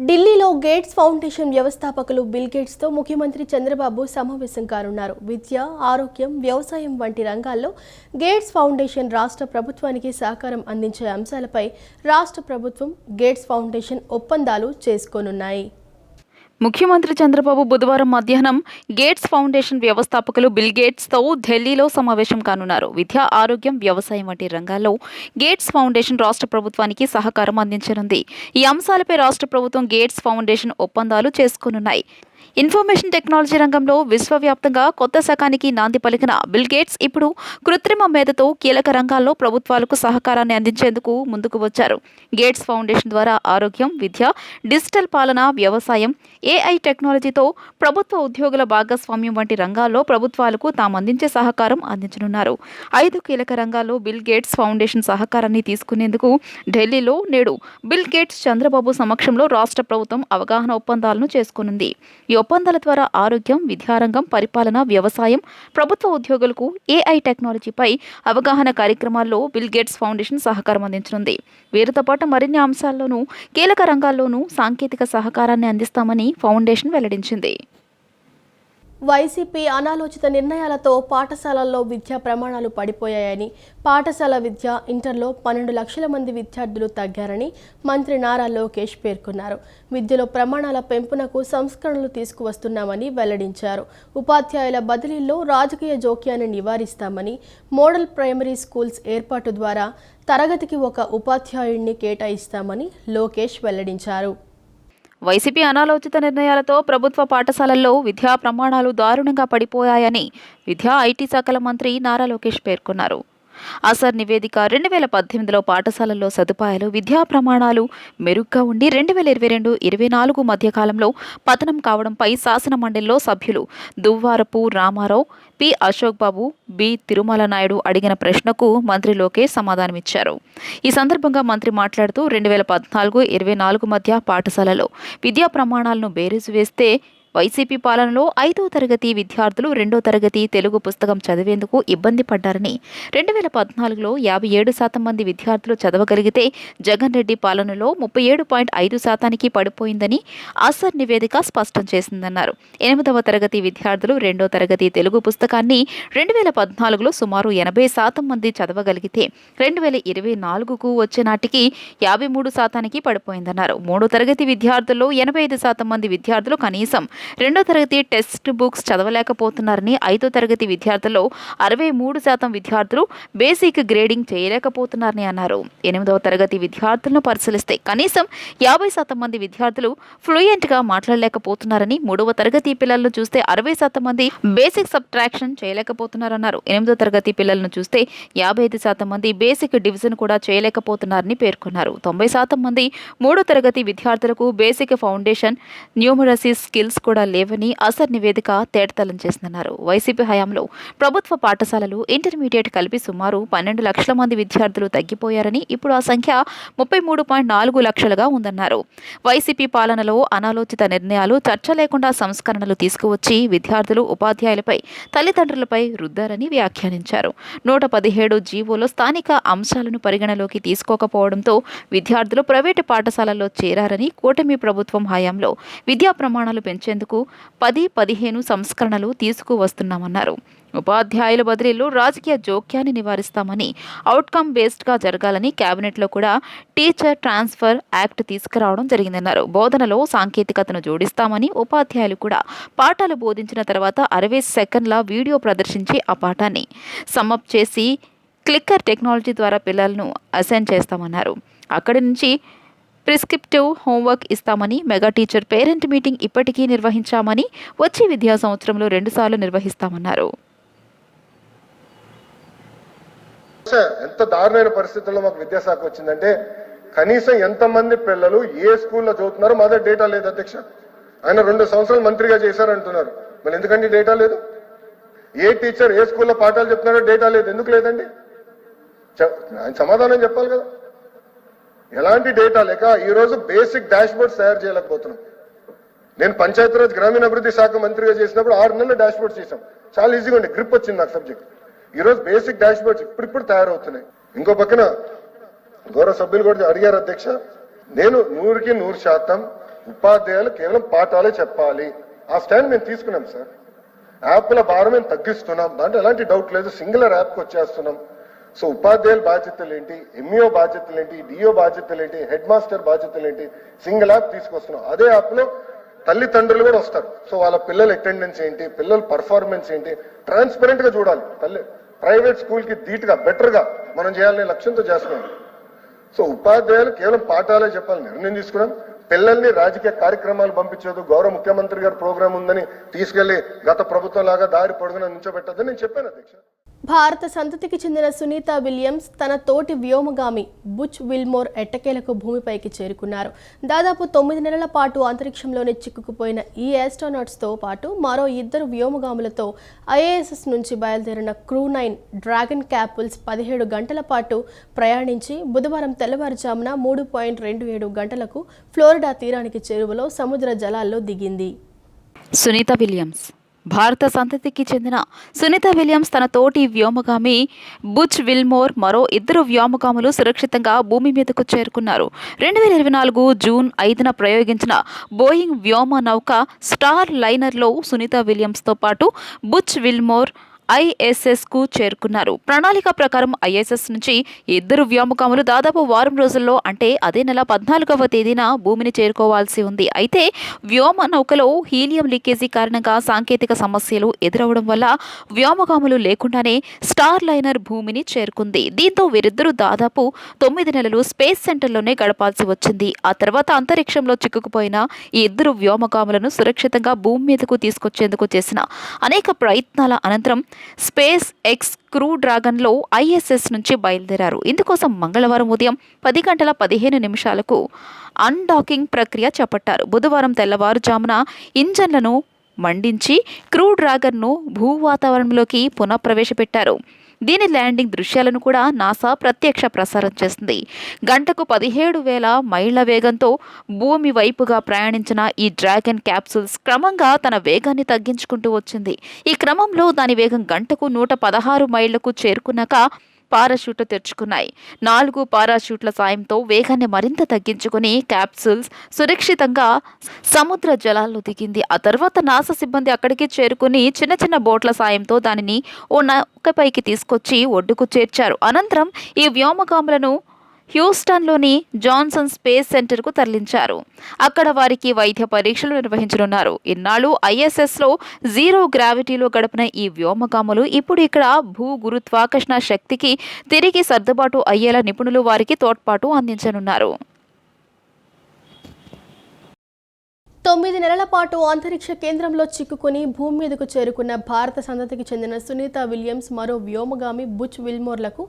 ఢిల్లీలో gates foundation వ్యవస్థాపకులు bill గేట్స్తో ముఖ్యమంత్రి చంద్రబాబు సమావేశం కానున్నారు. విద్య, ఆరోగ్యం, వ్యవసాయం వంటి రంగాల్లో గేట్స్ ఫౌండేషన్ రాష్ట్ర ప్రభుత్వానికి సహకారం అందించే అంశాలపై రాష్ట్ర ప్రభుత్వం, గేట్స్ ఫౌండేషన్ ఒప్పందాలు చేసుకోనున్నాయి. ముఖ్యమంత్రి చంద్రబాబు బుధవారం మధ్యాహ్నం గేట్స్ ఫౌండేషన్ వ్యవస్థాపకులు బిల్ గేట్స్తో ఢిల్లీలో సమావేశం కానున్నారు. విద్య, ఆరోగ్యం, వ్యవసాయం వంటి రంగాల్లో గేట్స్ ఫౌండేషన్ రాష్ట్ర ప్రభుత్వానికి సహకారం అందించనుంది. ఈ అంశాలపై రాష్ట్ర ప్రభుత్వం, గేట్స్ ఫౌండేషన్ ఒప్పందాలు చేసుకోనున్నాయి. ఇన్ఫర్మేషన్ టెక్నాలజీ రంగంలో విశ్వవ్యాప్తంగా కొత్త శకానికి నాంది పలికిన బిల్ గేట్స్ ఇప్పుడు కృత్రిమ మేధతో కీలక రంగాల్లో ప్రభుత్వాలకు సహకారాన్ని అందించేందుకు ముందుకు వచ్చారు. గేట్స్ ఫౌండేషన్ ద్వారా ఆరోగ్యం, విద్య, డిజిటల్ పాలన, వ్యవసాయం, ఏఐ టెక్నాలజీతో ప్రభుత్వ ఉద్యోగుల భాగస్వామ్యం వంటి రంగాల్లో ప్రభుత్వాలకు తాము అందించే సహకారం అందించనున్నారు. 5 కీలక రంగాల్లో బిల్ గేట్స్ ఫౌండేషన్ సహకారాన్ని తీసుకునేందుకు ఢిల్లీలో నేడు బిల్ గేట్స్, చంద్రబాబు సమక్షంలో రాష్ట్ర ప్రభుత్వం అవగాహన ఒప్పందాలను చేసుకోనుంది. ఈ ఒప్పందాల ద్వారా ఆరోగ్యం, విద్యారంగం, పరిపాలన, వ్యవసాయం, ప్రభుత్వ ఉద్యోగులకు ఏఐ టెక్నాలజీపై అవగాహన కార్యక్రమాల్లో బిల్ గేట్స్ ఫౌండేషన్ సహకారం అందించనుంది. వీరితో పాటు మరిన్ని అంశాల్లోనూ, కీలక రంగాల్లోనూ సాంకేతిక సహకారాన్ని అందిస్తామని ఫౌండేషన్ వెల్లడించింది. వైసీపీ అనాలోచిత నిర్ణయాలతో పాఠశాలల్లో విద్యా ప్రమాణాలు పడిపోయాయని, పాఠశాల విద్య, ఇంటర్లో 12 లక్షల మంది విద్యార్థులు తగ్గారని మంత్రి నారా లోకేష్ పేర్కొన్నారు. విద్యలో ప్రమాణాల పెంపునకు సంస్కరణలు తీసుకువస్తున్నామని వెల్లడించారు. ఉపాధ్యాయుల బదిలీల్లో రాజకీయ జోక్యాన్ని నివారిస్తామని, మోడల్ ప్రైమరీ స్కూల్స్ ఏర్పాటు ద్వారా తరగతికి ఒక ఉపాధ్యాయుడిని కేటాయిస్తామని లోకేష్ వెల్లడించారు. వైసీపీ అనాలోచిత నిర్ణయాలతో ప్రభుత్వ పాఠశాలల్లో విద్యా ప్రమాణాలు దారుణంగా పడిపోయాయని విద్యా, ఐటీ శాఖల మంత్రి నారా లోకేష్ పేర్కొన్నారు. అసర్ నివేదిక 2018లో పాఠశాలల్లో సదుపాయాలు, విద్యా ప్రమాణాలు మెరుగ్గా ఉండి 2022-24 మధ్యకాలంలో పతనం కావడంపై శాసన మండలిలో సభ్యులు దువ్వారపు రామారావు, పి అశోక్ బాబు, బి తిరుమల నాయుడు అడిగిన ప్రశ్నకు మంత్రి లోకేష్ సమాధానమిచ్చారు. ఈ సందర్భంగా మంత్రి మాట్లాడుతూ 2014-24 మధ్య పాఠశాలలో విద్యా ప్రమాణాలను బేరీజు వేస్తే వైసీపీ పాలనలో 5వ తరగతి విద్యార్థులు 2వ తరగతి తెలుగు పుస్తకం చదివేందుకు ఇబ్బంది పడ్డారని, 2014లో 57% మంది విద్యార్థులు చదవగలిగితే జగన్ రెడ్డి పాలనలో 37.5%కి పడిపోయిందని అసర్ నివేదిక స్పష్టం చేసిందన్నారు. 8వ తరగతి విద్యార్థులు 2వ తరగతి తెలుగు పుస్తకాన్ని 2014లో సుమారు 80% మంది చదవగలిగితే 2024కు వచ్చే నాటికి 53%కి పడిపోయిందన్నారు. 3వ తరగతి విద్యార్థుల్లో 85% మంది విద్యార్థులు కనీసం 2వ తరగతి టెక్స్ట్ బుక్స్ చదవలేకపోతున్నారని, 5వ తరగతి విద్యార్థుల్లో 63% విద్యార్థులు బేసిక్ గ్రేడింగ్ చేయలేకపోతున్నారని అన్నారు. 8వ తరగతి విద్యార్థులను పరిశీలిస్తే కనీసం 50% మంది విద్యార్థులు ఫ్లూయెంట్గా మాట్లాడలేకపోతున్నారని, 3వ తరగతి పిల్లలను చూస్తే 60% మంది బేసిక్ సబ్ట్రాక్షన్ చేయలేకపోతున్నారన్నారు. 8వ తరగతి పిల్లలను చూస్తే 55% మంది బేసిక్ డివిజన్ కూడా చేయలేకపోతున్నారని పేర్కొన్నారు. 90% మంది 3వ తరగతి విద్యార్థులకు బేసిక్ ఫౌండేషన్ న్యూమరసీ స్కిల్స్ కూడా లేవని అసర్ నివేదిక తేటతెల్లం చేసిందన్నారు. వైసీపీ హయాంలో ప్రభుత్వ పాఠశాలలు, ఇంటర్మీడియట్ కలిపి సుమారు 12 లక్షల మంది విద్యార్థులు తగ్గిపోయారని, ఇప్పుడు ఆ సంఖ్య 33.4 లక్షలుగా ఉందన్నారు. వైసీపీ పాలనలో అనాలోచిత నిర్ణయాలు, చర్చ లేకుండా సంస్కరణలు తీసుకువచ్చి విద్యార్థులు, ఉపాధ్యాయులపై, తల్లిదండ్రులపై రుద్దారని వ్యాఖ్యానించారు. 117 జీవోలో స్థానిక అంశాలను పరిగణలోకి తీసుకోకపోవడంతో విద్యార్థులు ప్రైవేటు పాఠశాలల్లో చేరారని, కూటమి ప్రభుత్వం హయాంలో విద్యా ప్రమాణాలు పెంచేందుకు 10-15 సంస్కరణలు తీసుకువస్తున్నామన్నారు. ఉపాధ్యాయుల బదిలీలో రాజకీయ జోక్యాన్ని నివారిస్తామని, అవుట్కమ్ బేస్డ్గా జరగాలని కేబినెట్లో కూడా టీచర్ ట్రాన్స్ఫర్ యాక్ట్ తీసుకురావడం జరిగిందన్నారు. బోధనలో సాంకేతికతను జోడిస్తామని, ఉపాధ్యాయులు కూడా పాఠాలు బోధించిన తర్వాత 60 సెకండ్ల వీడియో ప్రదర్శించి ఆ పాఠాన్ని సమ్మప్ చేసి క్లిక్కర్ టెక్నాలజీ ద్వారా పిల్లలను అసైన్ చేస్తామన్నారు. అక్కడి నుంచి ప్రిస్క్రిప్టివ్ హోంవర్క్ ఇస్తామని, మెగా టీచర్ పేరెంట్ మీటింగ్ ఇప్పటికీ నిర్వహించామని, వచ్చే విద్యా సంవత్సరంలో 2 సార్లు నిర్వహిస్తామన్నారు. ఎంత దారుణమైన పరిస్థితుల్లో మాకు విద్యాశాఖ వచ్చిందంటే, కనీసం ఎంతమంది పిల్లలు ఏ స్కూల్లో చదువుతున్నారో మా దగ్గర డేటా లేదు అధ్యక్ష. ఆయన 2 సంవత్సరాలు మంత్రిగా చేశారంటున్నారు, మరి ఎందుకండి డేటా లేదు? ఏ టీచర్ ఏ స్కూల్లో పాఠాలు చెప్తున్నారో డేటా లేదు, ఎందుకు లేదండి? ఆయన సమాధానం చెప్పాలి కదా. ఎలాంటి డేటా లేక ఈరోజు బేసిక్ డాష్ బోర్డ్స్ తయారు చేయలేకపోతున్నాం. నేను పంచాయతీరాజ్ గ్రామీణాభివృద్ధి శాఖ మంత్రిగా చేసినప్పుడు 6 నెలలు డాష్ బోర్డ్స్ చేశాం. చాలా ఈజీగా ఉండే, గ్రిప్ వచ్చింది నాకు సబ్జెక్ట్. ఈరోజు బేసిక్ డాష్ బోర్డ్స్ ఇప్పుడు తయారవుతున్నాయి. ఇంకో పక్కన గౌరవ సభ్యులు కూడా అడిగారు అధ్యక్ష, నేను 100% ఉపాధ్యాయులు కేవలం పాఠాలే చెప్పాలి. ఆ స్టాండ్ మేము తీసుకున్నాం సార్. యాప్ల భారం మేము తగ్గిస్తున్నాం, దాంట్లో ఎలాంటి డౌట్ లేదు. సింగులర్ యాప్కి వచ్చేస్తున్నాం. సో ఉపాధ్యాయుల బాధ్యతలు ఏంటి, ఎంఈఓ బాధ్యతలు ఏంటి, డిఓ బాధ్యతలు ఏంటి, హెడ్ మాస్టర్ బాధ్యతలు ఏంటి, సింగిల్ యాప్ తీసుకొస్తున్నాం. అదే యాప్లో తల్లిదండ్రులు కూడా వస్తారు. సో వాళ్ళ పిల్లల అటెండెన్స్ ఏంటి, పిల్లల పర్ఫార్మెన్స్ ఏంటి, ట్రాన్స్పరెంట్ గా చూడాలి. ప్రైవేట్ స్కూల్ కి ధీటుగా బెటర్గా మనం చేయాలనే లక్ష్యంతో చేస్తున్నాం. సో ఉపాధ్యాయులు కేవలం పాఠాలే చెప్పాలని నిర్ణయం తీసుకున్నాం. పిల్లల్ని రాజకీయ కార్యక్రమాలు పంపించదు, గౌరవ ముఖ్యమంత్రి గారి ప్రోగ్రాం ఉందని తీసుకెళ్లి గత ప్రభుత్వం లాగా దారి పొడుగున నుంచోబెట్టదని నేను చెప్పాను అధ్యక్ష. భారత సంతతికి చెందిన సునీత విలియమ్స్ తన తోటి వ్యోమగామి బుచ్ విల్మోర్ ఎట్టకేలకు భూమిపైకి చేరుకున్నారు. దాదాపు 9 నెలల పాటు అంతరిక్షంలోనే చిక్కుకుపోయిన ఈ ఆస్ట్రోనాట్స్తో పాటు మరో 2 వ్యోమగాములతో ISS నుంచి బయలుదేరిన క్రూ 9 డ్రాగన్ క్యాపుల్స్ 17 గంటల పాటు ప్రయాణించి బుధవారం తెల్లవారుజామున 3.27 గంటలకు ఫ్లోరిడా తీరానికి చేరువలో సముద్ర జలాల్లో దిగింది. సునీత విలియమ్స్. భారత సంతతికి చెందిన సునీత విలియమ్స్ తన తోటి వ్యోమగామి బుచ్ విల్మోర్ మరో 2 వ్యోమగాములు సురక్షితంగా భూమి మీదకు చేరుకున్నారు. 2024 జూన్ 5న ప్రయోగించిన బోయింగ్ వ్యోమ నౌక స్టార్ లైనర్లో సునీత విలియమ్స్తో పాటు బుచ్ విల్మోర్ ISSకు చేరుకున్నారు. ప్రణాళిక ప్రకారం ISS నుంచి 2 వ్యోమగాములు దాదాపు వారం రోజుల్లో అంటే అదే నెల 14వ తేదీన భూమిని చేరుకోవాల్సి ఉంది. అయితే వ్యోమ నౌకలో హీలియం లీకేజీ కారణంగా సాంకేతిక సమస్యలు ఎదురవడం వల్ల వ్యోమగాములు లేకుండానే స్టార్ లైనర్ భూమిని చేరుకుంది. దీంతో వీరిద్దరూ దాదాపు 9 నెలలు స్పేస్ సెంటర్లోనే గడపాల్సి వచ్చింది. ఆ తర్వాత అంతరిక్షంలో చిక్కుకుపోయిన ఈ 2 వ్యోమగాములను సురక్షితంగా భూమి మీదకు తీసుకొచ్చేందుకు చేసిన అనేక ప్రయత్నాల అనంతరం స్పేస్ ఎక్స్ క్రూ డ్రాగన్లో ISS నుంచి బయలుదేరారు. ఇందుకోసం మంగళవారం ఉదయం 10 గంటల 15 నిమిషాలకు అన్డాకింగ్ ప్రక్రియ చేపట్టారు. బుధవారం తెల్లవారుజామున ఇంజన్లను మండించి క్రూ డ్రాగన్ను భూవాతావరణంలోకి పునఃప్రవేశపెట్టారు. దీని ల్యాండింగ్ దృశ్యాలను కూడా నాసా ప్రత్యక్ష ప్రసారం చేస్తుంది. గంటకు 17,000 మైళ్ల వేగంతో భూమి వైపుగా ప్రయాణించిన ఈ డ్రాగన్ క్యాప్సూల్స్ క్రమంగా తన వేగాన్ని తగ్గించుకుంటూ వచ్చింది. ఈ క్రమంలో దాని వేగం గంటకు 116 మైళ్లకు చేరుకున్నాక పారాషూట్లు తెరుచుకున్నాయి. 4 పారాషూట్ల సాయంతో వేగాన్ని మరింత తగ్గించుకుని క్యాప్సూల్స్ సురక్షితంగా సముద్ర జలాల్లో దిగింది. ఆ తర్వాత నాసా సిబ్బంది అక్కడికి చేరుకుని చిన్న చిన్న బోట్ల సాయంతో దానిని ఓ నౌకపైకి తీసుకొచ్చి ఒడ్డుకు చేర్చారు. అనంతరం ఈ వ్యోమగాములను హ్యూస్టన్లోని జాన్సన్ స్పేస్ సెంటర్కు తరలించారు. అక్కడ వారికి వైద్య పరీక్షలు నిర్వహించనున్నారు. ఇన్నాళ్ళు ISSలో 0 గ్రావిటీలో గడిపిన ఈ వ్యోమగాములు ఇప్పుడు ఇక్కడ భూ గురుత్వాకర్షణ శక్తికి తిరిగి సర్దుబాటు అయ్యేలా నిపుణులు వారికి తోడ్పాటు అందించనున్నారు. 9 నెలల పాటు అంతరిక్ష కేంద్రంలో చిక్కుకుని భూమి మీదకు చేరుకున్న భారత సంతతికి చెందిన సునీత విలియమ్స్ మరో వ్యోమగామి బుచ్ విల్మోర్లకు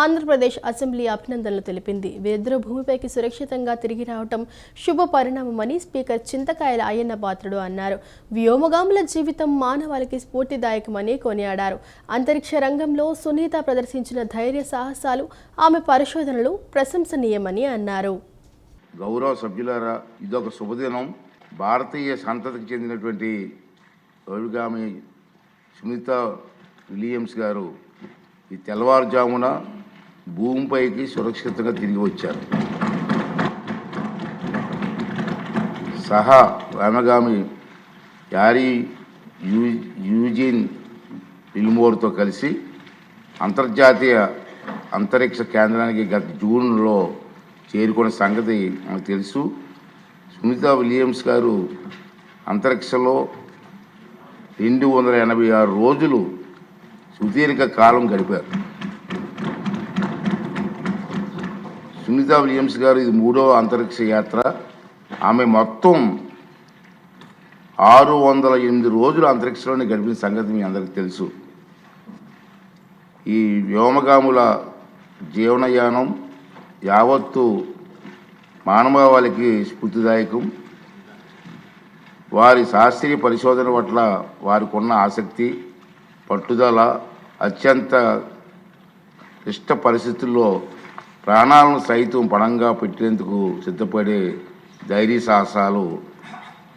ఆంధ్రప్రదేశ్ అసెంబ్లీ అభినందనలు తెలిపింది. వీరిద్దరూ భూమిపైకి సురక్షితంగా తిరిగి రావడం శుభ పరిణామమని స్పీకర్ చింతకాయల అయ్యన్న పాత్రుడు అన్నారు. వ్యోమగాముల జీవితం మానవాళికి స్ఫూర్తిదాయకమని కొనియాడారు. అంతరిక్ష రంగంలో సునీత ప్రదర్శించిన ధైర్య సాహసాలు, ఆమె పరిశోధనలు ప్రశంసనీయమని అన్నారు. గౌరవ సభ్యులారా, ఇదొక శుభదినం. భారతీయ సంతతికి చెందినటువంటి వ్యోమగామి సునీత విలియమ్స్ గారు ఈ తెల్లవారుజామున భూమిపైకి సురక్షితంగా తిరిగి వచ్చారు. సహా వ్యోమగామి యారీ యూజిన్ విల్మోర్తో కలిసి అంతర్జాతీయ అంతరిక్ష కేంద్రానికి గత జూన్లో చేరుకున్న సంగతి మనకు తెలుసు. సునీత విలియమ్స్ గారు అంతరిక్షంలో 286 రోజులు సుదీర్ఘ కాలం గడిపారు. సునీత విలియమ్స్ గారు ఇది 3వ అంతరిక్ష యాత్ర. ఆమె మొత్తం 608 రోజులు అంతరిక్షంలోనే గడిపిన సంగతి మీ అందరికీ తెలుసు. ఈ వ్యోమగాముల జీవనయానం యావత్తు మానవాళికి స్ఫూర్తిదాయకం. వారి శాస్త్రీయ పరిశోధన పట్ల వారికి ఉన్న ఆసక్తి, పట్టుదల, అత్యంత క్లిష్ట పరిస్థితుల్లో ప్రాణాలను సైతం పణంగా పెట్టేందుకు సిద్ధపడే ధైర్య సాహసాలు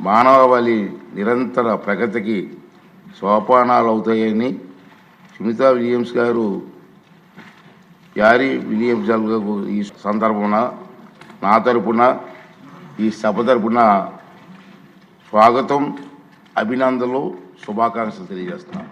మానవాళి నిరంతర ప్రగతికి సోపానాలు అవుతాయని సునీత విలియమ్స్ గారు యారీ విలియమ్స్ గారు ఈ సందర్భంలో నా తరపున ఈ సభ తరపున స్వాగతం, అభినందనలు, శుభాకాంక్షలు తెలియజేస్తున్నాను.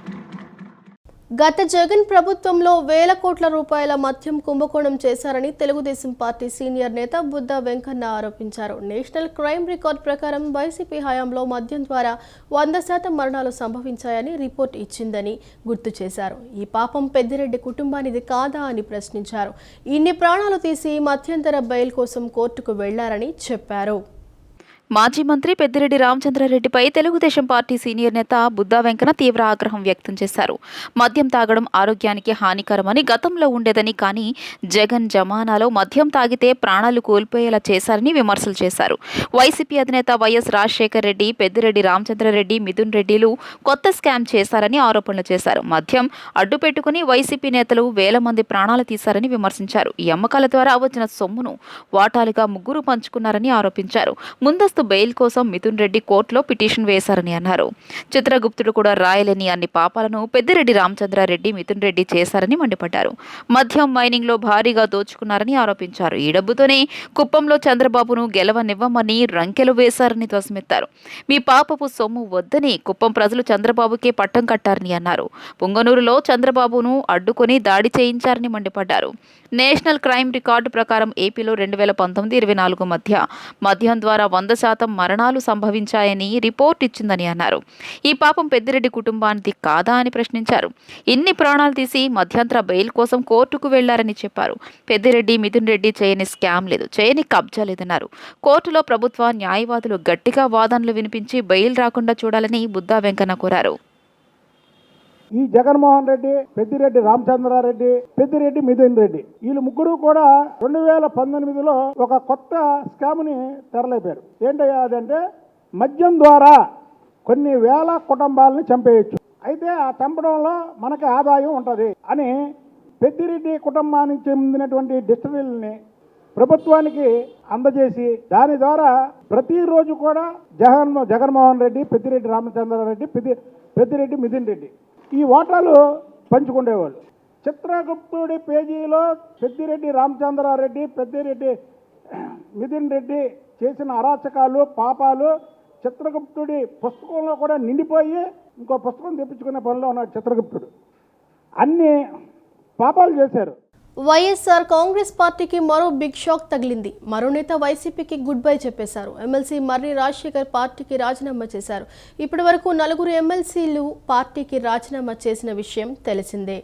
గత జగన్ ప్రభుత్వంలో వేల కోట్ల రూపాయల మద్యం కుంభకోణం చేశారని తెలుగుదేశం పార్టీ సీనియర్ నేత బుద్ధా వెంకన్న ఆరోపించారు. నేషనల్ క్రైమ్ రికార్డ్ ప్రకారం వైసీపీ హయాంలో మద్యం ద్వారా 100% మరణాలు సంభవించాయని రిపోర్ట్ ఇచ్చిందని గుర్తు చేశారు. ఈ పాపం పెద్దిరెడ్డి కుటుంబానిది కాదా అని ప్రశ్నించారు. ఇన్ని ప్రాణాలు తీసి మధ్యంతర బెయిల్ కోసం కోర్టుకు వెళ్లారని చెప్పారు. మాజీ మంత్రి పెద్దిరెడ్డి రామచంద్రారెడ్డిపై తెలుగుదేశం పార్టీ సీనియర్ నేత బుద్ధా వెంకన్న తీవ్ర ఆగ్రహం వ్యక్తం చేశారు. మద్యం తాగడం ఆరోగ్యానికి హానికరమని గతంలో ఉండేదని, కానీ జగన్ జమానాలో మద్యం తాగితే ప్రాణాలు కోల్పోయేలా చేశారని విమర్శలు చేశారు. వైసీపీ అధినేత వైఎస్ రాజశేఖర్ రెడ్డి, పెద్దిరెడ్డి రామచంద్రారెడ్డి, మిథున్ రెడ్డిలు కొత్త స్కామ్ చేశారని ఆరోపణలు చేశారు. మద్యం అడ్డు పెట్టుకుని వైసీపీ నేతలు వేల మంది ప్రాణాలు తీశారని విమర్శించారు. ఈ అమ్మకాల ద్వారా వచ్చిన సొమ్మును వాటాలుగా ముగ్గురు పంచుకున్నారని ఆరోపించారు. ముందస్తు బెయిల్ కోసం మిథున్ రెడ్డి కోర్టులో పిటిషన్ వేశారని అన్నారు. చిత్రగుప్తుడు కూడా రాయలేని అన్ని పాపాలను పెద్దిరెడ్డి రామచంద్రారెడ్డి, మిథున్ రెడ్డి చేశారని మండిపడ్డారు. మద్యం మైనింగ్ లో భారీగా దోచుకున్నారని ఆరోపించారు. ఈ డబ్బుతోనే కుప్పంలో చంద్రబాబును గెలవనివ్వమని రంకెలు వేశారని ధ్వసమెత్తారు. మీ పాపపు సొమ్ము వద్దని కుప్పం ప్రజలు చంద్రబాబుకే పట్టం కట్టారని అన్నారు. పుంగనూరులో చంద్రబాబును అడ్డుకొని దాడి చేయించారని మండిపడ్డారు. నేషనల్ క్రైమ్ రికార్డు ప్రకారం ఏపీలో 2019-24 మధ్య మద్యం ద్వారా 100% మరణాలు సంభవించాయని రిపోర్ట్ ఇచ్చిందని అన్నారు. ఈ పాపం పెద్దిరెడ్డి కుటుంబానికి కాదా అని ప్రశ్నించారు. ఇన్ని ప్రాణాలు తీసి మధ్యంతర బెయిల్ కోసం కోర్టుకు వెళ్లారని చెప్పారు. పెద్దిరెడ్డి, మిథున్ రెడ్డి చేయని స్కామ్ లేదు, చేయని కబ్జా లేదన్నారు. కోర్టులో ప్రభుత్వ న్యాయవాదులు గట్టిగా వాదనలు వినిపించి బెయిల్ రాకుండా చూడాలని బుద్ధా వెంకన్న కోరారు. ఈ జగన్మోహన్ రెడ్డి, పెద్దిరెడ్డి రామచంద్రారెడ్డి, పెద్దిరెడ్డి మిథున్ రెడ్డి, వీళ్ళు ముగ్గురు కూడా 2019లో ఒక కొత్త స్కామ్ని తెరలేపారు. ఏంటయ్యా అదంటే, మద్యం ద్వారా కొన్ని వేల కుటుంబాలని చంపేయచ్చు, అయితే ఆ చంపడంలో మనకి ఆదాయం ఉంటుంది అని పెద్దిరెడ్డి కుటుంబానికి చెందినటువంటి డిస్టిలరీలని ప్రభుత్వానికి అందజేసి, దాని ద్వారా ప్రతిరోజు కూడా జగన్మోహన్ రెడ్డి, పెద్దిరెడ్డి రామచంద్రారెడ్డి, పెద్దిరెడ్డి మిథున్ రెడ్డి ఈ ఓటాలు పంచుకునేవాళ్ళు. చిత్రగుప్తుడి పేజీలో పెద్దిరెడ్డి రామచంద్రారెడ్డి, పెద్దిరెడ్డి మిథున్ రెడ్డి చేసిన అరాచకాలు, పాపాలు చిత్రగుప్తుడి పుస్తకంలో కూడా నిండిపోయి ఇంకో పుస్తకం తెప్పించుకునే పనిలో ఉన్నాడు చిత్రగుప్తుడు. అన్ని పాపాలు చేశారు. వైఎస్ఆర్ కాంగ్రెస్ పార్టీకి మరో బిగ్ షాక్ తగిలింది. మరో నేత వైసీపీకి గుడ్ బై చెప్పేశారు. ఎమ్మెల్సీ మర్రి రాజశేఖర్ పార్టీకి రాజీనామా చేశారు. ఇప్పటి వరకు 4 ఎమ్మెల్సీలు పార్టీకి రాజీనామా చేసిన విషయం తెలిసిందే.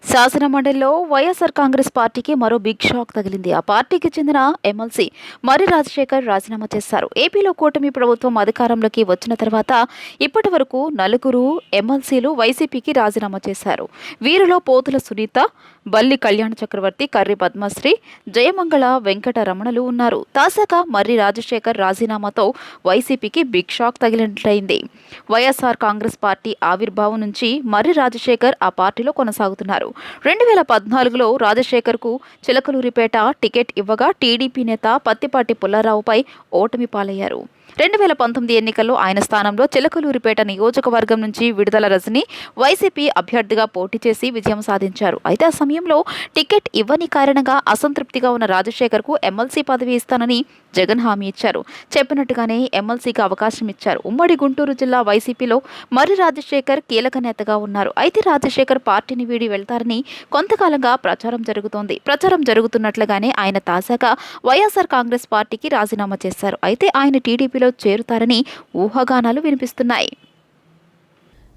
శాసనమండలిలో వైఎస్ఆర్ కాంగ్రెస్ పార్టీకి మరో బిగ్ షాక్ తగిలింది. ఆ పార్టీకి చెందిన ఎమ్మెల్సీ మర్రి రాజశేఖర్ రాజీనామా చేశారు. ఏపీలో కూటమి ప్రభుత్వం అధికారంలోకి వచ్చిన తర్వాత ఇప్పటి వరకు 4 ఎమ్మెల్సీలు వైసీపీకి రాజీనామా చేశారు. వీరిలో పోతుల సునీత, బల్లి కళ్యాణ చక్రవర్తి, కర్రి పద్మశ్రీ, జయమంగళ వెంకట రమణలు ఉన్నారు. తాజాగా మర్రి రాజశేఖర్ రాజీనామాతో వైసీపీకి బిగ్ షాక్ తగిలినట్లయింది. వైఎస్ఆర్ కాంగ్రెస్ పార్టీ ఆవిర్భావం నుంచి మర్రి రాజశేఖర్ ఆ పార్టీలో కొనసాగుతున్నారు. 2014లో రాజశేఖర్కు చిలకలూరిపేట టికెట్ ఇవ్వగా టీడీపీ నేత పత్తిపాటి పుల్లారావుపై ఓటమి పాలయ్యారు. 2019 ఎన్నికల్లో ఆయన స్థానంలో చిలకలూరిపేట నియోజకవర్గం నుంచి విడుదల రజని వైసీపీ అభ్యర్థిగా పోటీ చేసి విజయం సాధించారు. అయితే ఆ సమయంలో టికెట్ ఇవ్వని కారణంగా అసంతృప్తిగా ఉన్న రాజశేఖర్కు ఎమ్మెల్సీ పదవి ఇస్తానని జగన్ హామీ ఇచ్చారు. చెప్పినట్టుగానే ఎమ్మెల్సీకి అవకాశం ఇచ్చారు. ఉమ్మడి గుంటూరు జిల్లా వైసీపీలో మర్రి రాజశేఖర్ కీలక నేతగా ఉన్నారు. అయితే రాజశేఖర్ పార్టీని వీడి వెళ్తారని కొంతకాలంగా ప్రచారం జరుగుతోంది. ప్రచారం జరుగుతున్నట్లుగానే ఆయన తాజాగా వైఎస్ఆర్ కాంగ్రెస్ పార్టీకి రాజీనామా చేశారు. అయితే ఆయన టీడీపీలో చేరుతారని ఊహాగానాలు వినిపిస్తున్నాయి.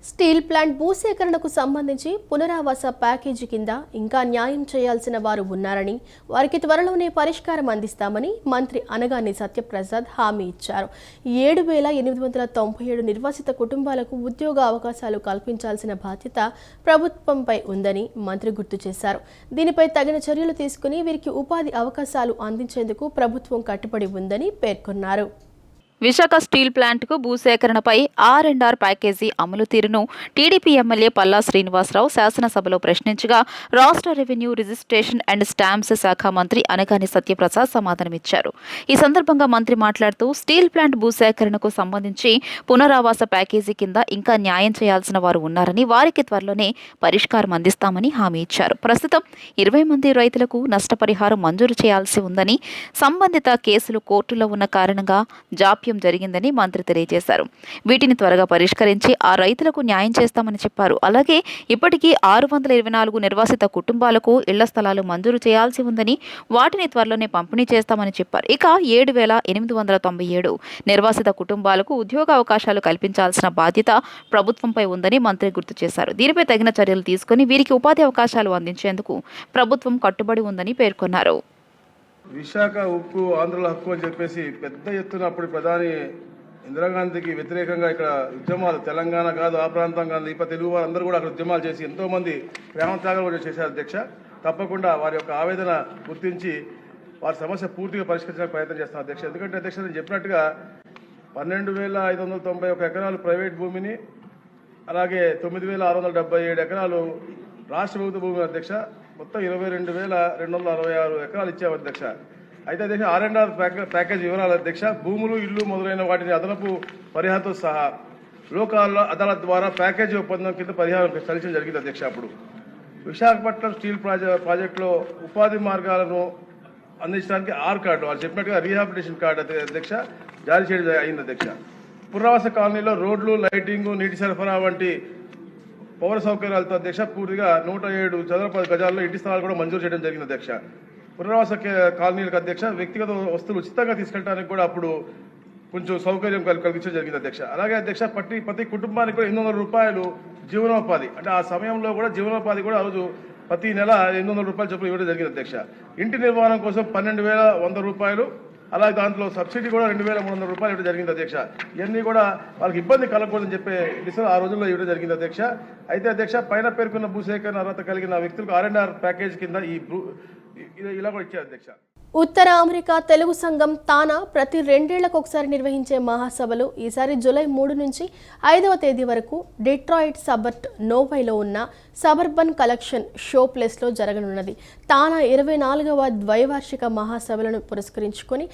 స్టీల్ ప్లాంట్ భూసేకరణకు సంబంధించి పునరావాస ప్యాకేజీ కింద ఇంకా న్యాయం చేయాల్సిన వారు ఉన్నారని, వారికి త్వరలోనే పరిష్కారం అందిస్తామని మంత్రి అనగాని సత్యప్రసాద్ హామీ ఇచ్చారు. 7,897 నిర్వాసిత కుటుంబాలకు ఉద్యోగ అవకాశాలు కల్పించాల్సిన బాధ్యత ప్రభుత్వంపై ఉందని మంత్రి గుర్తు చేశారు. దీనిపై తగిన చర్యలు తీసుకుని వీరికి ఉపాధి అవకాశాలు అందించేందుకు ప్రభుత్వం కట్టుబడి ఉందని పేర్కొన్నారు. విశాఖ స్టీల్ ప్లాంట్కు భూసేకరణపై R&R ప్యాకేజీ అమలు తీరును టీడీపీ ఎమ్మెల్యే పల్లా శ్రీనివాసరావు శాసనసభలో ప్రశ్నించగా రాష్ట్ర రెవెన్యూ, రిజిస్ట్రేషన్ అండ్ స్టాంప్స్ శాఖ మంత్రి అనగాని సత్యప్రసాద్ సమాధానమిచ్చారు. ఈ సందర్భంగా మంత్రి మాట్లాడుతూ స్టీల్ ప్లాంట్ భూసేకరణకు సంబంధించి పునరావాస ప్యాకేజీ కింద ఇంకా న్యాయం చేయాల్సిన వారు ఉన్నారని, వారికి త్వరలోనే పరిష్కారం అందిస్తామని హామీ ఇచ్చారు. ప్రస్తుతం 20 మంది రైతులకు నష్టపరిహారం మంజూరు చేయాల్సి ఉందని, సంబంధిత కేసులు కోర్టులో ఉన్న కారణంగా జాప్యం జాప్యం జరిగిందని మంత్రి తెలియజేశారు. వీటిని త్వరగా పరిష్కరించి ఆ రైతులకు న్యాయం చేస్తామని చెప్పారు. అలాగే ఇప్పటికీ 624 నిర్వాసిత కుటుంబాలకు ఇళ్ల స్థలాలు మంజూరు చేయాల్సి ఉందని, వాటిని త్వరలోనే పంపిణీ చేస్తామని చెప్పారు. ఇక 7,897 నిర్వాసిత కుటుంబాలకు ఉద్యోగ అవకాశాలు కల్పించాల్సిన బాధ్యత ప్రభుత్వంపై ఉందని మంత్రి గుర్తు చేశారు. దీనిపై తగిన చర్యలు తీసుకుని వీరికి ఉపాధి అవకాశాలు అందించేందుకు ప్రభుత్వం కట్టుబడి ఉందని పేర్కొన్నారు. విశాఖ ఉక్కు ఆంధ్రుల హక్కు అని చెప్పేసి పెద్ద ఎత్తున అప్పుడు ప్రధాని ఇందిరాగాంధీకి వ్యతిరేకంగా ఇక్కడ ఉద్యమాలు, తెలంగాణ కాదు ఆ ప్రాంతం కాదు ఇప్ప తెలుగు వారందరూ కూడా అక్కడ ఉద్యమాలు చేసి ఎంతోమంది ప్రేమత్యాగాలు కూడా చేశారు అధ్యక్ష. తప్పకుండా వారి యొక్క ఆవేదన గుర్తించి వారి సమస్య పూర్తిగా పరిష్కరించడానికి ప్రయత్నం చేస్తాం అధ్యక్ష. ఎందుకంటే అధ్యక్ష నేను చెప్పినట్టుగా 12,591 ఎకరాలు ప్రైవేట్ భూమిని, అలాగే 9,677 ఎకరాలు రాష్ట్ర ప్రభుత్వ భూమి అధ్యక్ష. మొత్తం 22,266 ఎకరాలు ఇచ్చాము అధ్యక్ష. అయితే అధ్యక్ష R&R ప్యాకేజ్ వివరాలు అధ్యక్ష, భూములు, ఇల్లు మొదలైన వాటిని అదనపు పరిహారంతో సహా లోకాల అదాలత్ ద్వారా ప్యాకేజీ ఒప్పందం కింద పరిహారం చెల్లించడం జరిగింది అధ్యక్ష. అప్పుడు విశాఖపట్నం స్టీల్ ప్రాజెక్టులో ఉపాధి మార్గాలను అందించడానికి కార్డు, వాళ్ళు చెప్పినట్టుగా రీహాబిలిటేషన్ కార్డు అధ్యక్ష జారీ చేయడం అయింది అధ్యక్ష. పునరావాస కాలనీలో రోడ్లు, లైటింగు, నీటి సరఫరా వంటి పౌర సౌకర్యాలతో అధ్యక్ష పూర్తిగా 107 చదరపు గజాల్లో ఇంటి స్థలాలు కూడా మంజూరు చేయడం జరిగింది అధ్యక్ష. పునరావాస కాలనీలకు అధ్యక్ష వ్యక్తిగత వస్తువులు ఉచితంగా తీసుకెళ్ళడానికి కూడా అప్పుడు కొంచెం సౌకర్యం కల్పించడం జరిగింది అధ్యక్ష. అలాగే అధ్యక్ష ప్రతి కుటుంబానికి కూడా 800 రూపాయలు జీవనోపాధి, అంటే ఆ సమయంలో కూడా జీవనోపాధి కూడా ఆ రోజు ప్రతి నెల 800 రూపాయలు చొప్పున ఇవ్వడం జరిగింది అధ్యక్ష. ఇంటి నిర్మాణం కోసం 12,100 రూపాయలు, అలాగే దాంట్లో సబ్సిడీ కూడా 2,300 రూపాయలు ఇవ్వడం జరిగింది అధ్యక్ష. ఇవన్నీ కూడా వాళ్ళకి ఇబ్బంది కలగకూడదని చెప్పే దిశలో ఆ రోజుల్లో ఇవ్వడం జరిగింది అధ్యక్ష. అయితే అధ్యక్ష పైన పేర్కొన్న భూసేకరణ అర్హత కలిగిన వ్యక్తులకు R&R ప్యాకేజ్ కింద ఇలా కూడా ఇచ్చారు అధ్యక్ష. ఉత్తర అమెరికా తెలుగు సంఘం తానా ప్రతి 2 ఏళ్లకు ఒకసారి నిర్వహించే మహాసభలు ఈసారి జూలై 3 నుంచి 5వ తేదీ వరకు డిట్రాయిట్ సబర్ట్ నోవైలో ఉన్న సబర్బన్ కలెక్షన్ షో ప్లేస్లో జరగనున్నది. తానా 24వ ద్వైవార్షిక మహాసభలను పురస్కరించుకొని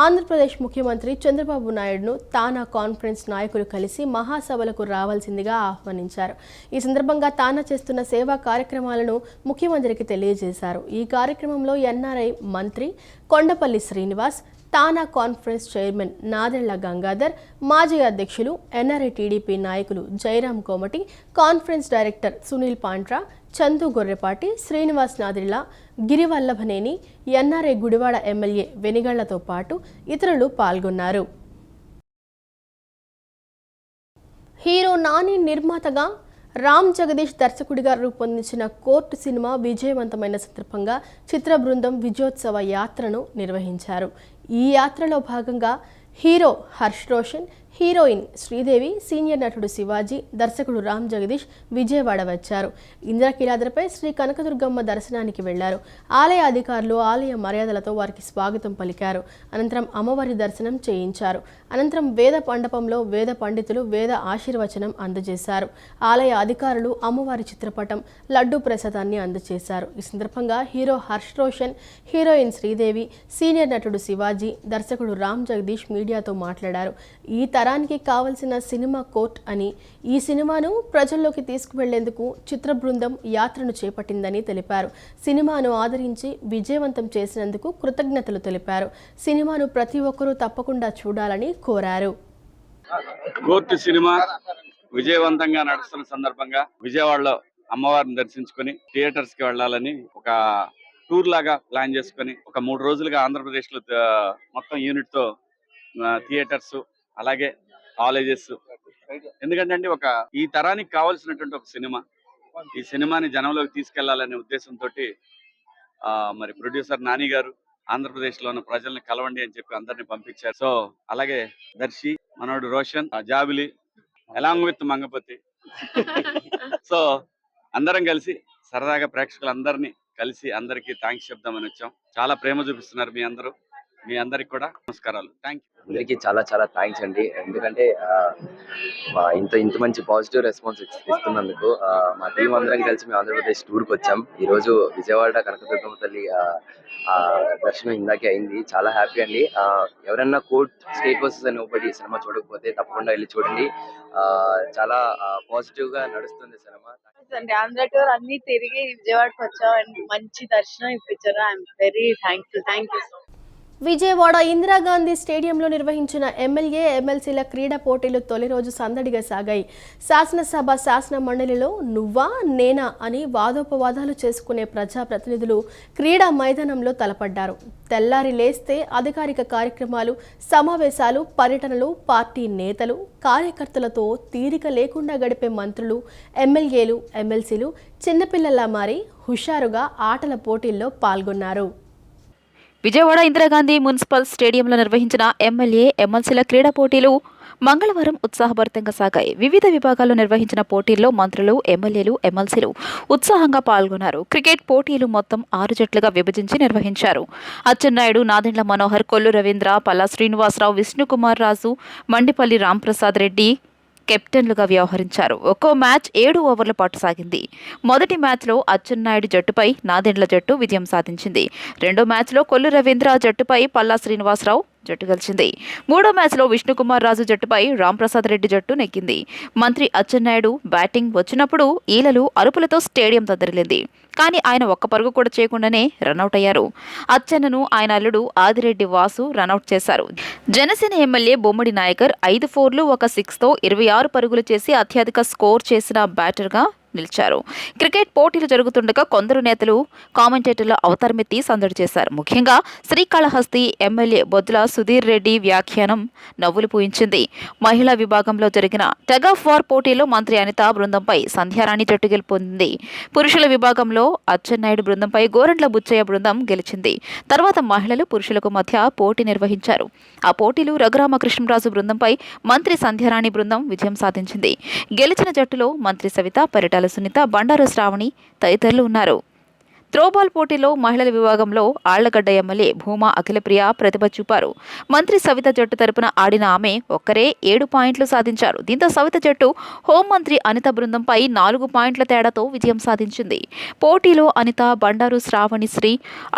ఆంధ్రప్రదేశ్ ముఖ్యమంత్రి చంద్రబాబు నాయుడును తానా కాన్ఫరెన్స్ నాయకులు కలిసి మహాసభలకు రావాల్సిందిగా ఆహ్వానించారు. ఈ సందర్భంగా తానా చేస్తున్న సేవా కార్యక్రమాలను ముఖ్యమంత్రికి తెలియజేశారు. ఈ కార్యక్రమంలో ఎన్ఆర్ఐ మంత్రి Kondapalli Srinivas, TANA conference chairman Nadella Gangadhar, మాజీ అధ్యక్షులు ఎన్ఆర్ఐ టీడీపీ నాయకులు Jayaram Komati, conference director Sunil Pantra, Chandu Gorrepati, Srinivas Nadella, Girivallabhaneni, NRI Gudivada MLA వెనిగళ్లతో పాటు ఇతరులు పాల్గొన్నారు. హీరో నాని నిర్మాతగా రామ్ జగదీష్ దర్శకుడిగా రూపొందించిన కోర్టు సినిమా విజయవంతమైన సందర్భంగా చిత్ర బృందం విజయోత్సవ యాత్రను నిర్వహించారు. ఈ యాత్రలో భాగంగా hero Harsh Roshan, heroine Sridevi, senior నటుడు శివాజీ, దర్శకుడు రామ్ జగదీష్ విజయవాడ వచ్చారు. ఇంద్రకీలాద్రిపై శ్రీ కనకదుర్గమ్మ దర్శనానికి వెళ్లారు. ఆలయ అధికారులు ఆలయ మర్యాదలతో వారికి స్వాగతం పలికారు. అనంతరం అమ్మవారి దర్శనం చేయించారు. అనంతరం వేద మండపంలో వేద పండితులు వేద ఆశీర్వచనం అందజేశారు. ఆలయ అధికారులు అమ్మవారి చిత్రపటం, లడ్డూ ప్రసాదాన్ని అందజేశారు. ఈ సందర్భంగా hero Harsh Roshan, heroine Sridevi, senior నటుడు శివాజీ, దర్శకుడు రామ్ జగదీష్ మీడియాతో మాట్లాడారు. ఈ తరానికి కావలసిన సినిమా కోర్ట్ అని, ఈ సినిమాను ప్రజల్లోకి తీసుకువెళ్లేందుకు చిత్ర బృందం యాత్రను చేపట్టిందని తెలిపారు. సినిమాను ఆదరించి విజయవంతం చేసినందుకు కృతజ్ఞతలు తెలిపారు. సినిమాను ప్రతి ఒక్కరూ తప్పకుండా చూడాలని కోరారు. కోర్టు సినిమా విజయవంతంగా నడుస్తున్న సందర్భంగా విజయవాడలో అమ్మవారిని దర్శించుకుని థియేటర్స్ కి వెళ్లాలని ఒక టూర్ లాగా ప్లాన్ చేసుకుని ఒక 3 రోజులుగా ఆంధ్రప్రదేశ్ లో మొత్తం యూనిట్ తో థియేటర్స్, అలాగే కాలేజెస్, ఎందుకంటే అండి ఒక ఈ తరానికి కావాల్సినటువంటి ఒక సినిమా, ఈ సినిమాని జనంలోకి తీసుకెళ్లాలనే ఉద్దేశంతో మరి ప్రొడ్యూసర్ నాని గారు ఆంధ్రప్రదేశ్ లో ఉన్న ప్రజల్ని కలవండి అని చెప్పి అందరిని పంపించారు. సో అలాగే దర్శి, మనోడు రోషన్, జాబిలి, అలాంగ్ విత్ మంగపతి, సో అందరం కలిసి సరదాగా ప్రేక్షకులందరినీ కలిసి అందరికీ థ్యాంక్స్ చెప్దామని వచ్చాం. చాలా ప్రేమ చూపిస్తున్నారు మీ అందరికి కూడా నమస్కారాలు. Thank you. అందరికీ చాలా చాలా థ్యాంక్స్ అండి. ఎందుకంటే ఇంత మంచి పాజిటివ్ రెస్పాన్స్ ఇస్తున్నందుకు. మా టీం అందరం కలిసి మేము ఆంధ్రప్రదేశ్ టూర్కి వచ్చాం. ఈ రోజు విజయవాడ కనకదుర్గమ్మ తల్లి దర్శనం ఇందాకే అయింది. చాలా హ్యాపీ అండి. ఎవరైనా కోర్ట్ స్టేట్ వర్సెస్ అని ఒకటి సినిమా చూడకపోతే తప్పకుండా వెళ్ళి చూడండి. చాలా పాజిటివ్ గా నడుస్తుంది సినిమా. ఆంధ్ర టూర్ అన్ని తిరిగి విజయవాడకి వచ్చాం అండ్ మంచి దర్శనం ఇప్పించారు. I'm very thankful. Thank you so much. Vijayawada Indira Gandhi స్టేడియంలో నిర్వహించిన ఎమ్మెల్యే ఎమ్మెల్సీల క్రీడా పోటీలు తొలి రోజు సందడిగా సాగాయి. శాసనసభ శాసన మండలిలో నువ్వా నేనా అని వాదోపవాదాలు చేసుకునే ప్రజాప్రతినిధులు క్రీడా మైదానంలో తలపడ్డారు. తెల్లారి లేస్తే అధికారిక కార్యక్రమాలు, సమావేశాలు, పర్యటనలు, పార్టీ నేతలు, కార్యకర్తలతో తీరిక లేకుండా గడిపే మంత్రులు, ఎమ్మెల్యేలు, ఎమ్మెల్సీలు చిన్నపిల్లల్లా మారి హుషారుగా ఆటల పోటీల్లో పాల్గొన్నారు. విజయవాడ ఇందిరాగాంధీ మున్సిపల్ స్టేడియంలో నిర్వహించిన ఎమ్మెల్యే ఎమ్మెల్సీల క్రీడా పోటీలు మంగళవారం ఉత్సాహభరితంగా సాగాయి. వివిధ విభాగాల్లో నిర్వహించిన పోటీల్లో మంత్రులు, ఎమ్మెల్యేలు, ఎమ్మెల్సీలు ఉత్సాహంగా పాల్గొన్నారు. క్రికెట్ పోటీలు మొత్తం 6 జట్లుగా విభజించి నిర్వహించారు. అచ్చెన్నాయుడు, నాదెండ్ల మనోహర్, కొల్లు రవీంద్ర, పల్లా శ్రీనివాసరావు, విష్ణుకుమార్ రాజు, మండిపల్లి రాంప్రసాద్ రెడ్డి కెప్టెన్లుగా వ్యవహరించారు. ఒక్కో మ్యాచ్ 7 ఓవర్ల పాటు సాగింది. మొదటి మ్యాచ్లో అచ్చెన్నాయుడు జట్టుపై నాదెండ్ల జట్టు విజయం సాధించింది. రెండో మ్యాచ్లో కొల్లు రవీంద్ర జట్టుపై పల్లా శ్రీనివాసరావు జట్టు గెలిచింది. మూడో మ్యాచ్లో విష్ణుకుమార్ రాజు జట్టుపై రాంప్రసాద్ రెడ్డి జట్టు నెగ్గింది. మంత్రి అచ్చెన్నాయుడు బ్యాటింగ్ వచ్చినప్పుడు ఈలలు అరుపులతో స్టేడియం దద్దరిల్లింది. కానీ ఆయన ఒక్క పరుగు కూడా చేయకుండానే రనౌట్ అయ్యారు. అచ్చెన్నను ఆయన అల్లుడు ఆదిరెడ్డి వాసు రనౌట్ చేశారు. జనసేన ఎమ్మెల్యే బొమ్మడి నాయకర్ 5 4లు 1 6తో 26 పరుగులు చేసి అత్యధిక స్కోర్ చేసిన బ్యాటర్గా నిలిచారు. క్రికెట్ పోటీలు జరుగుతుండగా కొందరు నేతలు, కామెంటేటర్ల అవతారమెత్తి సందడి చేశారు. ముఖ్యంగా శ్రీకాళహస్తి ఎమ్మెల్యే బొద్దుల సుధీర్ రెడ్డి వ్యాఖ్యానం నవ్వులు పూయించింది. మహిళా విభాగంలో జరిగిన టగ్ ఆఫ్ వార్ పోటీలో మంత్రి అనిత బృందంపై సంధ్యారాణి జట్టు గెలుపొందింది. పురుషుల విభాగంలో అచ్చెన్నాయుడు బృందంపై గోరంట్ల బుచ్చయ్య బృందం గెలిచింది. తర్వాత మహిళలు, పురుషులకు మధ్య పోటీ నిర్వహించారు. ఆ పోటీలు రఘురామకృష్ణరాజు బృందంపై మంత్రి సంధ్యారాణి బృందం విజయం సాధించింది. గెలిచిన జట్టులో మంత్రి సవిత, పరిటాల సునీత, బండారు శ్రావణి తదితరులు ఉన్నారు. త్రోబాల్ పోటీలో మహిళల విభాగంలో ఆళ్లగడ్డ ఎమ్మెల్యే భూమా అఖిలప్రియ ప్రతిభ చూపారు. మంత్రి సవిత జట్టు తరపున ఆడిన ఆమె ఒక్కరే 7 పాయింట్లు సాధించారు. దీంతో సవిత జట్టు హోంమంత్రి అనిత బృందంపై 4 పాయింట్ల తేడాతో విజయం సాధించింది. పోటీలో అనిత, బండారు శ్రావణి శ్రీ,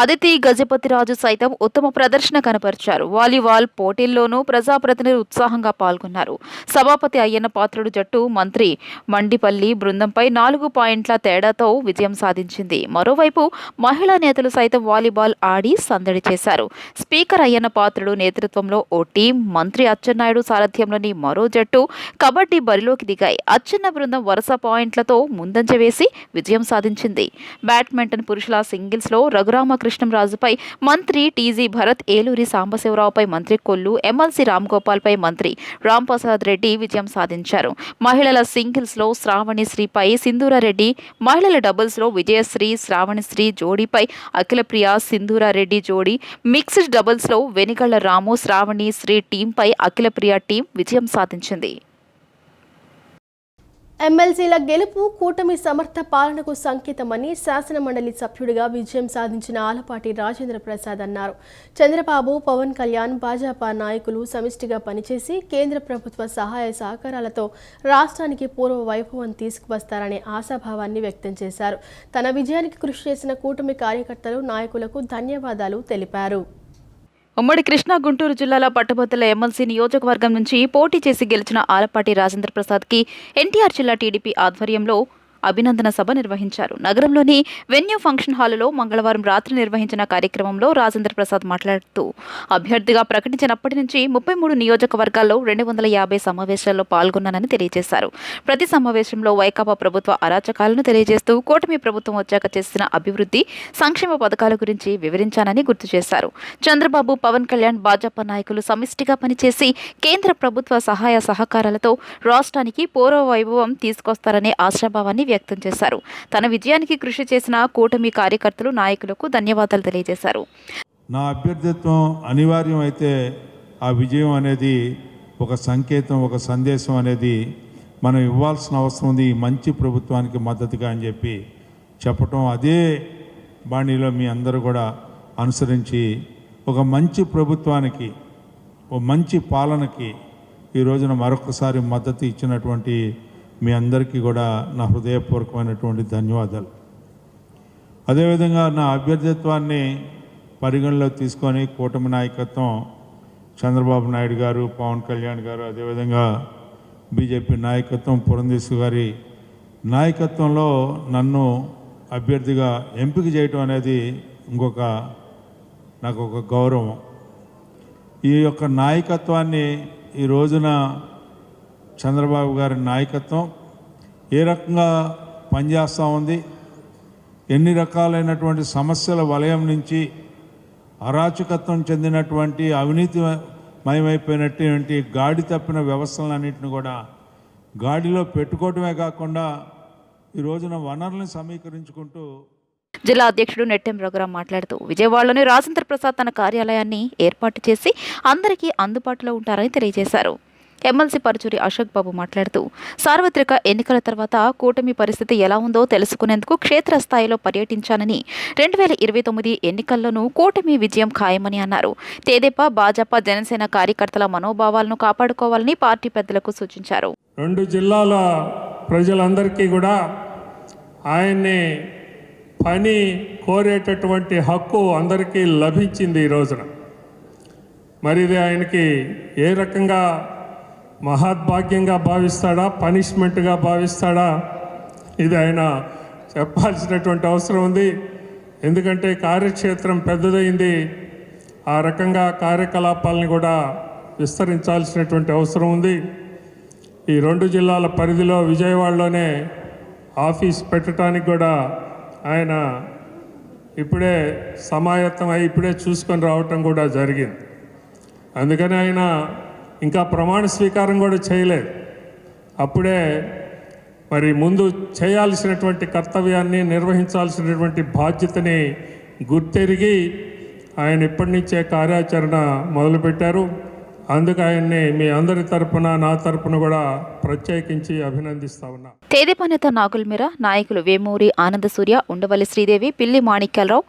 అదితి గజపతిరాజు సైతం ఉత్తమ ప్రదర్శన కనపరిచారు. వాలీబాల్ పోటీల్లోనూ ప్రజాప్రతినిధులు ఉత్సాహంగా పాల్గొన్నారు. సభాపతి అయ్యన్న పాత్రుడు జట్టు మంత్రి మండిపల్లి బృందంపై 4 పాయింట్ల తేడాతో విజయం సాధించింది. మరోవైపు మహిళా నేతలు సైతం వాలీబాల్ ఆడి సందడి చేశారు. స్పీకర్ అయ్యన్న పాత్రుడు నేతృత్వంలో ఓ టీం, మంత్రి అచ్చెన్నాయుడు సారథ్యంలోని మరో జట్టు కబడ్డీ బరిలోకి దిగాయి. అచ్చెన్న బృందం వరుస పాయింట్లతో ముందంజ వేసి విజయం సాధించింది. బ్యాడ్మింటన్ పురుషుల సింగిల్స్లో రఘురామకృష్ణరాజుపై మంత్రి టీజీ భరత్, ఏలూరి సాంబశివరావుపై మంత్రి కొల్లు, ఎమ్మెల్సీ రామ్గోపాల్పై మంత్రి రాంప్రసాద్ రెడ్డి విజయం సాధించారు. మహిళల సింగిల్స్లో శ్రావణి శ్రీపై సింధూరారెడ్డి, మహిళల డబుల్స్లో విజయశ్రీ, శ్రావణి శ్రీ జోడీపై అఖిలప్రియ, సింధూరారెడ్డి జోడీ, మిక్స్డ్ డబుల్స్లో వెనిగళ్ల రాము, శ్రావణి శ్రీ టీంపై అఖిలప్రియ టీం విజయం సాధించింది. ఎమ్మెల్సీల గెలుపు కూటమి సమర్థ పాలనకు సంకేతమని శాసనమండలి సభ్యుడిగా విజయం సాధించిన ఆలపాటి రాజేంద్ర ప్రసాద్ అన్నారు. చంద్రబాబు, పవన్ కళ్యాణ్, భాజపా నాయకులు సమిష్టిగా పనిచేసి కేంద్ర ప్రభుత్వ సహాయ సహకారాలతో రాష్ట్రానికి పూర్వ వైభవం తీసుకువస్తారనే ఆశాభావాన్ని వ్యక్తం చేశారు. తన విజయానికి కృషి చేసిన కూటమి కార్యకర్తలు, నాయకులకు ధన్యవాదాలు తెలిపారు. ఉమ్మడి కృష్ణా, గుంటూరు జిల్లాల పట్టభద్రుల ఎమ్మెల్సీ నియోజకవర్గం నుంచి పోటీ చేసి గెలిచిన ఆలపాటి రాజేంద్ర ప్రసాద్కి ఎన్టీఆర్ జిల్లా టీడీపీ ఆధ్వర్యంలో అభినందన సభ నిర్వహించారు. నగరంలోని వెన్యూ ఫంక్షన్ హాలులో మంగళవారం రాత్రి నిర్వహించిన కార్యక్రమంలో రాజేంద్ర ప్రసాద్ మాట్లాడుతూ అభ్యర్థిగా ప్రకటించినప్పటి నుంచి 33 నియోజకవర్గాల్లో 250 సమావేశాల్లో పాల్గొన్నానని తెలియజేశారు. ప్రతి సమావేశంలో వైకాపా ప్రభుత్వ అరాచకాలను తెలియజేస్తూ కూటమి ప్రభుత్వం వచ్చాక చేసిన అభివృద్ధి, సంక్షేమ పథకాల గురించి వివరించానని గుర్తు చేశారు. చంద్రబాబు, పవన్ కళ్యాణ్, భాజపా నాయకులు సమిష్టిగా పనిచేసి కేంద్ర ప్రభుత్వ సహాయ సహకారాలతో రాష్ట్రానికి పూర్వ వైభవం తీసుకొస్తారనే ఆశాభావాన్ని వ్యక్తం చేశారు. తన విజయానికి కృషి చేసిన కూటమి కార్యకర్తలు, నాయకులకు ధన్యవాదాలు తెలియజేశారు. నా అభ్యర్థిత్వం అనివార్యం అయితే ఆ విజయం అనేది ఒక సంకేతం, ఒక సందేశం అనేది మనం ఇవ్వాల్సిన అవసరం ఉంది ఈ మంచి ప్రభుత్వానికి మద్దతుగా అని చెప్పి చెప్పటం, అదే బాణీలో మీ అందరూ కూడా అనుసరించి ఒక మంచి ప్రభుత్వానికి, ఒక మంచి పాలనకి ఈ రోజున మరొకసారి మద్దతు ఇచ్చినటువంటి మీ అందరికీ కూడా నా హృదయపూర్వకమైనటువంటి ధన్యవాదాలు. అదేవిధంగా నా అభ్యర్థిత్వాన్ని పరిగణలో తీసుకొని కూటమి నాయకత్వం చంద్రబాబు నాయుడు గారు, పవన్ కళ్యాణ్ గారు, అదేవిధంగా బీజేపీ నాయకత్వం పురంధేశ్వరి గారి నాయకత్వంలో నన్ను అభ్యర్థిగా ఎంపిక చేయటం అనేది నాకు ఒక గౌరవం. ఈ యొక్క నాయకత్వాన్ని ఈ రోజున చంద్రబాబు గారి నాయకత్వం ఏ రకంగా పనిచేస్తూ ఉంది, ఎన్ని రకాలైనటువంటి సమస్యల వలయం నుంచి అరాచకత్వం చెందినటువంటి అవినీతిమయమైపోయినటువంటి గాడి తప్పిన వ్యవస్థలన్నింటిని కూడా గాడిలో పెట్టుకోవటమే కాకుండా ఈ రోజున వనరులను సమీకరించుకుంటూ జిల్లా అధ్యక్షుడు నెట్టెం రఘురాం మాట్లాడుతూ విజయవాడలోని రాజేంద్ర ప్రసాద్ తన కార్యాలయాన్ని ఏర్పాటు చేసి అందరికీ అందుబాటులో ఉంటారని తెలియజేశారు. ఎమ్మెల్సీ పరుచూరి అశోక్ బాబు మాట్లాడుతూ సార్వత్రిక ఎన్నికల తర్వాత కూటమి పరిస్థితి ఎలా ఉందో తెలుసుకునేందుకు క్షేత్రస్థాయిలో పర్యటించానని 2029 ఎన్నికల్లోనూ కూటమి విజయం ఖాయమని అన్నారు. తెదేపా, భాజపా, జనసేన కార్యకర్తల మనోభావాలను కాపాడుకోవాలని పార్టీ పెద్దలకు సూచించారు. 2 జిల్లాల ప్రజలందరికీ కూడా ఆయన్ని పని కోరేటటువంటి హక్కు అందరికీ లభించింది ఈ రోజున. మరి ఇది ఆయనకి ఏ రకంగా మహద్భాగ్యంగా భావిస్తాడా, పనిష్మెంట్గా భావిస్తాడా, ఇది ఆయన చెప్పాల్సినటువంటి అవసరం ఉంది. ఎందుకంటే కార్యక్షేత్రం పెద్దదైంది, ఆ రకంగా కార్యకలాపాలని కూడా విస్తరించాల్సినటువంటి అవసరం ఉంది. ఈ 2 జిల్లాల పరిధిలో విజయవాడలోనే ఆఫీస్ పెట్టడానికి కూడా ఆయన ఇప్పుడే సమాయత్తమై ఇప్పుడే చూసుకొని రావటం కూడా జరిగింది. అందుకని ఆయన ఇంకా ప్రమాణ స్వీకారం కూడా చేయలేదు. అప్పుడే మరి ముందు చేయాల్సినటువంటి కర్తవ్యాన్ని, నిర్వహించాల్సినటువంటి బాధ్యతని గుర్తెరిగి ఆయన ఇప్పటి నుంచే కార్యాచరణ మొదలుపెట్టారు. అందుకు ఆయన్ని మీ అందరి తరపున, నా తరపున కూడా ప్రత్యేకించి అభినందిస్తా ఉన్నా. తెదేపా నేత నాగుల్ మీరా, నాయకులు వేమూరి ఆనందసూర్య, ఉండవల్లి శ్రీదేవి, పిల్లి మాణిక్యాలరావు,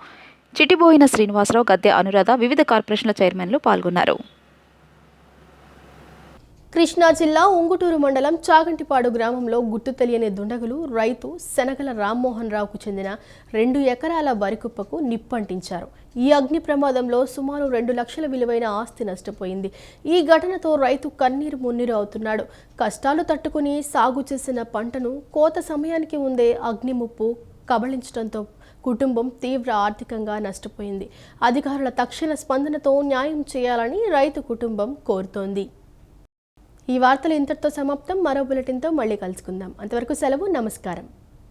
చిటిబోయిన శ్రీనివాసరావు, గద్దె అనురాధ, వివిధ కార్పొరేషన్ల చైర్మన్లు పాల్గొన్నారు. కృష్ణా జిల్లా ఉంగుటూరు మండలం చాగంటిపాడు గ్రామంలో గుర్తు తెలియని దుండగులు రైతు శనగల రామ్మోహన్ రావుకు చెందిన 2 ఎకరాల వరి కుప్పకు నిప్పంటించారు. ఈ అగ్ని ప్రమాదంలో సుమారు 2 లక్షల విలువైన ఆస్తి నష్టపోయింది. ఈ ఘటనతో రైతు కన్నీరు మున్నీరు అవుతున్నాడు. కష్టాలు తట్టుకుని సాగు చేసిన పంటను కోత సమయానికి ముందే అగ్ని ముప్పు కబళించడంతో కుటుంబం తీవ్ర ఆర్థికంగా నష్టపోయింది. అధికారుల తక్షణ స్పందనతో న్యాయం చేయాలని రైతు కుటుంబం కోరుతోంది. ఈ వార్తలు ఇంతటితో సమాప్తం. మరో బులెటిన్తో మళ్ళీ కలుసుకుందాం. అంతవరకు సెలవు. నమస్కారం.